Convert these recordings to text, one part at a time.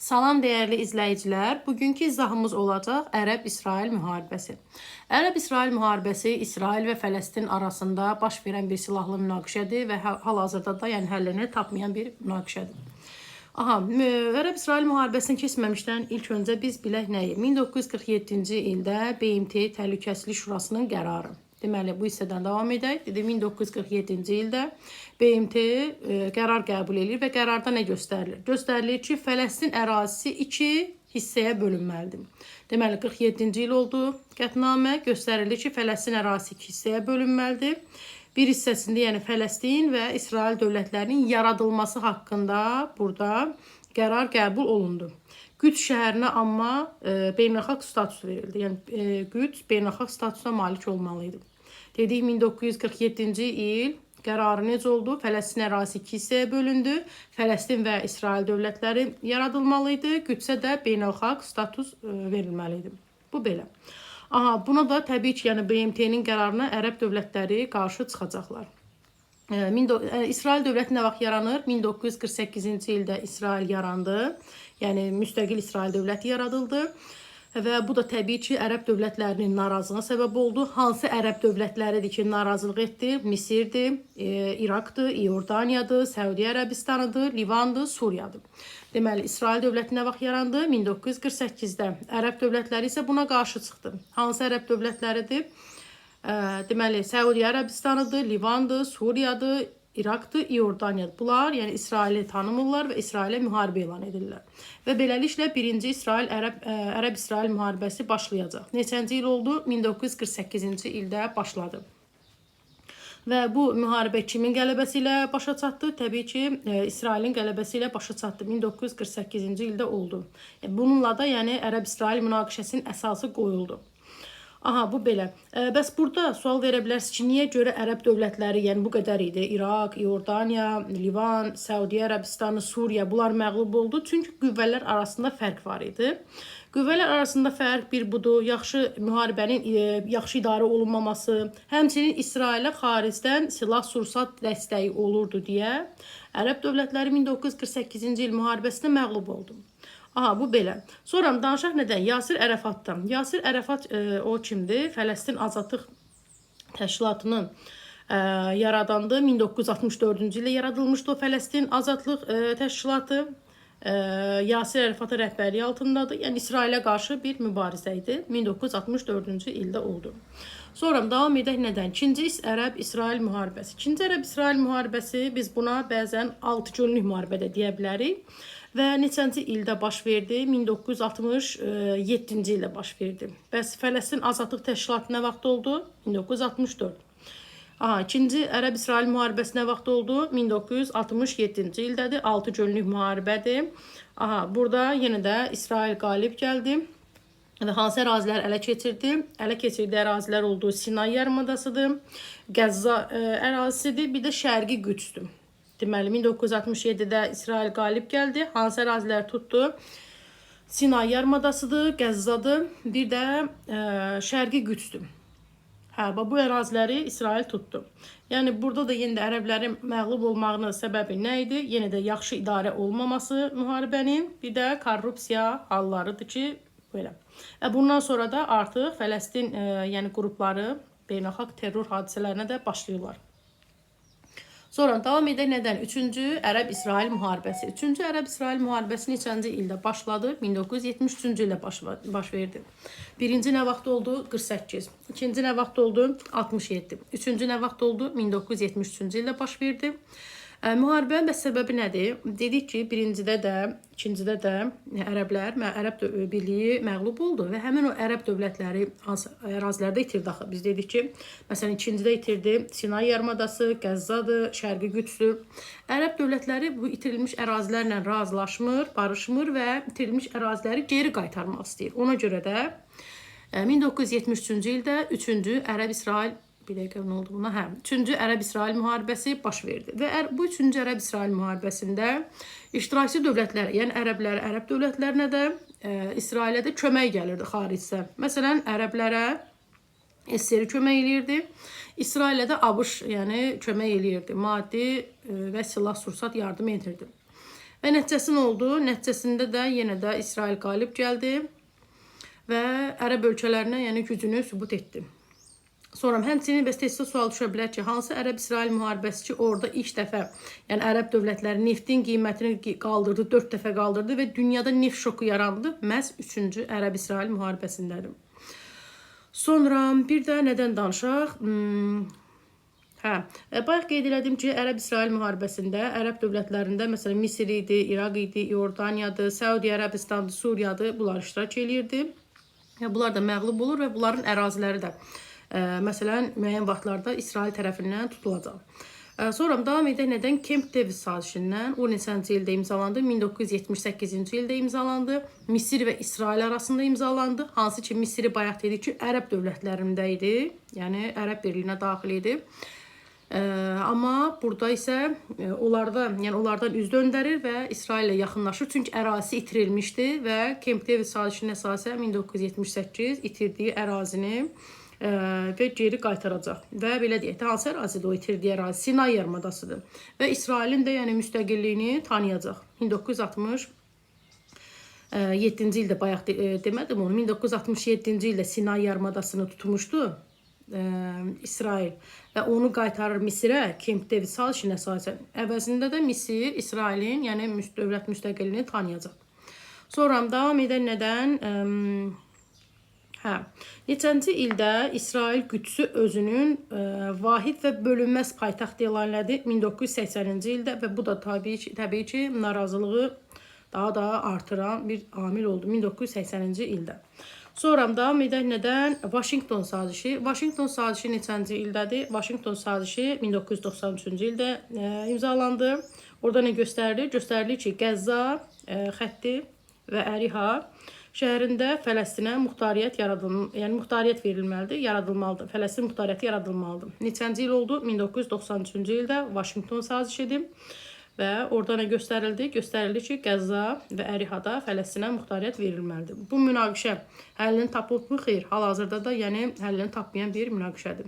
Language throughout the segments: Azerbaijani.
Salam dəyərli izləyicilər. Bugünkü izahımız olacaq Ərəb-İsrail müharibəsi. Ərəb-İsrail müharibəsi İsrail və Fələstin arasında baş verən bir silahlı münaqişədir və hal-hazırda da həllini tapmayan bir münaqişədir. Ərəb-İsrail müharibəsini keçməmişdən ilk öncə biz bilək nəyi? 1947-ci ildə BMT Təhlükəsizlik Şurasının qərarı. Deməli, bu hissədən davam edək. 1947-ci ildə BMT qərar qəbul edir və qərarda nə göstərilir? Göstərilir ki, Fələstin ərazisi 2 hissəyə bölünməlidir. Deməli, 47-ci il oldu qətnamə. Göstərilir ki, Fələstin ərazisi 2 hissəyə bölünməlidir. Bir hissəsində, yəni Fələstin və İsrail dövlətlərinin yaradılması haqqında burada qərar qəbul olundu. Qüds şəhərinə amma beynəlxalq status verildi. Yəni Qüds beynəlxalq statusuna malik olmalıydı. Dedik 1947-ci il qərarı necə oldu? Fələstin ərazisi 2 hissəyə bölündü. Fələstin və İsrail dövlətləri yaradılmalıydı. Qüdsə də beynəlxalq status verilməliydi. Bu belə. Buna da təbii ki, yəni BMT-nin qərarına ərəb dövlətləri qarşı çıxacaqlar. İsrail dövləti nə vaxt yaranır? 1948-ci ildə İsrail yarandı. Yəni müstəqil İsrail dövləti yaradıldı. Və bu da təbii ki, ərəb dövlətlərinin narazılığına səbəb oldu. Hansı ərəb dövlətləridir ki, narazılıq etdi? Misirdir, İraqdır, İordaniyadır, Səudiyyə Ərəbistanıdır, Livandır, Suriyadır. Deməli, İsrail dövləti nə vaxt yarandı? 1948-də. Ərəb dövlətləri isə buna qarşı çıxdı. Hansı ərəb dövlətləridir? Deməli, Səudiyyə Ərəbistanıdır, Livandır, Suriyadır, İraqdır, İordaniyadır. Bunlar, yəni İsraili tanımırlar və İsrailə müharibə elan edirlər. Və beləliklə birinci Ərəb-İsrail müharibəsi başlayacaq. Neçənci il oldu? 1948-ci ildə başladı. Və bu müharibə kimin qələbəsi ilə başa çatdı? Təbii ki, İsrailin qələbəsi ilə başa çatdı. 1948-ci ildə oldu. Bununla da yəni Ərəb-İsrail münaqişəsinin əsası qoyuldu. Bu belə. Bəs burada sual verə bilərsiniz ki, niyə görə ərəb dövlətləri, yəni bu qədər idi? İraq, İordaniya, Livan, Səudiyyə Ərəbistanı, Suriya, bunlar məğlub oldu. Çünki qüvvələr arasında fərq var idi. Qüvvələr arasında fərq bir budur, yaxşı müharibənin yaxşı idarə olunmaması, həmçinin İsrailə xaricdən silah-sursat dəstəyi olurdu deyə ərəb dövlətləri 1948-ci il müharibəsində məğlub oldu. Bu belə. Sonra danışaq nədən? Yasir Ərəfatdan. Yasir Ərəfat o kimdir? Fələstin Azadlıq Təşkilatının yaradandı. 1964-cü ildə yaradılmışdı o Fələstin Azadlıq Təşkilatı. Yasir Ərəfatın rəhbərliyi altındadır. Yəni İsrailə qarşı bir mübarizə idi. 1964-cü ildə oldu. Sonra davam edək nədən? İkinci Ərəb-İsrail müharibəsi. İkinci Ərəb-İsrail müharibəsi biz buna bəzən 6 günlük müharibə də deyə bilərik. Və neçənci ildə baş verdi? 1967-ci ildə baş verdi. Bəs Fələstin Azadlıq Təşkilatı nə vaxt oldu? 1964. İkinci Ərəb-İsrail müharibəsi nə vaxt oldu? 1967-ci ildədir. 6 günlük müharibədir. Burada yenə də İsrail qalib gəldi. Və hansı ərazilər ələ keçirdi? Ələ keçirdiyi ərazilər oldu. Sinay yarımadasıdır, Qəzza ərazisidir, bir də Şərqi Qüdsdür. Deməli, 1967-də İsrail qalib gəldi. Hansı ərazilər tutdu? Sinay yarımadasıdır, Qəzzadır, bir də Şərqi Qüdsdür. Bu əraziləri İsrail tutdu. Yəni, burada da yenə də ərəblərin məğlub olmağının səbəbi nə idi? Yenə də yaxşı idarə olmaması müharibənin, bir də korrupsiya hallarıdır ki, belə. Bundan sonra da artıq Fələstin qrupları beynəlxalq terror hadisələrinə də başlayırlar. Sonra davam edək nədən? Üçüncü Ərəb-İsrail müharibəsi. Üçüncü Ərəb-İsrail müharibəsi neçənci ildə başladı? 1973-cü ildə baş verdi. Birinci nə vaxt oldu? 48. İkinci nə vaxt oldu? 67. Üçüncü nə vaxt oldu? 1973-cü ildə baş verdi. Müharibənin səbəbi nədir? Dedik ki, birincidə də, ikincidə də Ərəb birliyi məğlub oldu və həmin o ərəb dövlətləri ərazilərdə itirdi. Biz dedik ki, məsələn, ikincidə itirdi Sinay yarımadası, Qəzzadır, Şərqi Qüdsdür. Ərəb dövlətləri bu itirilmiş ərazilərlə razılaşmır, barışmır və itirilmiş əraziləri geri qaytarmaq istəyir. Ona görə də 1973-cü ildə 3-cü Ərəb-İsrail Üçüncü Ərəb-İsrail müharibəsi baş verdi. Və bu üçüncü Ərəb-İsrail müharibəsində iştirakçı dövlətlər, yəni ərəblər, ərəb dövlətlərinə də, İsrailə də kömək gəlirdi xaricdə. Məsələn, ərəblərə SSR kömək eləyirdi, İsrailə də ABŞ, yəni kömək eləyirdi, maddi və silah-sursat yardım edirdi. Və nəticəsi nə oldu? Nəticəsində də yenə də İsrail qalib gəldi və ərəb ölkələrinə yəni gücünü sübut etdi. Sonra həmçinin tez-tez sual düşə bilər ki, hansı Ərəb-İsrail müharibəsi ki, orada ilk dəfə, yəni ərəb dövlətləri neftin qiymətini qaldırdı, 4 dəfə qaldırdı və dünyada neft şoku yarandı, məhz 3-cü Ərəb-İsrail müharibəsindədir. Sonra bir də nədən danışaq? Bayaq qeyd elədim ki, Ərəb-İsrail müharibəsində ərəb dövlətlərində, məsələn, Misir idi, İraq idi, İordaniyadır, Səudiyyə Ərəbistandır, Suriyadır, bunlar iştirak edirdi. Bunlar da məğlub olur və bunların əraziləri də məsələn, müəyyən vaxtlarda İsrail tərəfindən tutulacaq. Sonra davam edək nədən? Camp David sazişindən 12-ci ildə imzalandı, 1978-ci ildə imzalandı, Misir və İsrail arasında imzalandı. Hansı ki, Misiri bayaq dedik ki, ərəb dövlətlərində idi, yəni ərəb birliyinə daxil idi. Amma burada isə onlardan üz döndərir və İsrail ilə yaxınlaşır, çünki ərazisi itirilmişdi və Camp David sazişinin əsasən 1978 itirdiyi ərazini və geri qaytaracaq. Və belə deyək, hansı ərazidə o itirdiyi ərazi? Sinay yarımadasıdır. Və İsrailin də yəni müstəqilliyini tanıyacaq. 1967-ci ildə bayaq demədim onu, 1967-ci ildə Sinay yarımadasını tutmuşdu İsrail və onu qaytarır Misirə, Camp David sazişinin əsasən. Əvəzində də Misir, İsrailin, yəni dövlət müstəqilliyini tanıyacaq. Sonra davam edən nədən? Neçənci ildə İsrail Qüdsü özünün vahid və bölünməz paytaxt elan elədi 1980-ci ildə və bu da təbii ki, narazılığı daha da artıran bir amil oldu 1980-ci ildə. Sonra davam edək nədən? Washington sazişi. Washington sazişi neçənci ildədir? Washington sazişi 1993-cü ildə imzalandı. Orada nə göstərilir? Göstərilir ki, Qəzza xətti və Əriha şəhərində Fələstinə muxtariyyət verilməlidir, yaradılmalıdır. Fələstin muxtariyyəti yaradılmalıdır. Neçənci il oldu? 1993-cü ildə Washington sazişidir və orada nə göstərildi? Göstərildi ki, Qəzza və Ərihada Fələstinə muxtariyyət verilməlidir. Bu münaqişə həllini tapıb mı? Xeyr, hal-hazırda da yəni həllini tapmayan bir münaqişədir.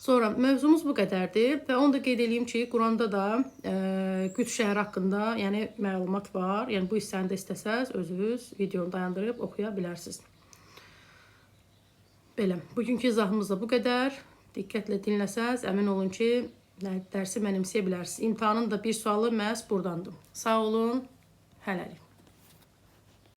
Sonra mövzumuz bu qədərdir və onu da qeyd edeyim ki, Quranda da Qüds şəhəri haqqında yəni məlumat var. Yəni bu hissəni də istəsəz özünüz videonu dayandırıb oxuya bilərsiniz. Belə, bugünkü izahımız da bu qədər. Diqqətlə dinləsəz, əmin olun ki, dərsi mənimsəyə bilərsiniz. İmtahanın da bir sualı məhz buradandır. Sağ olun, hələlik.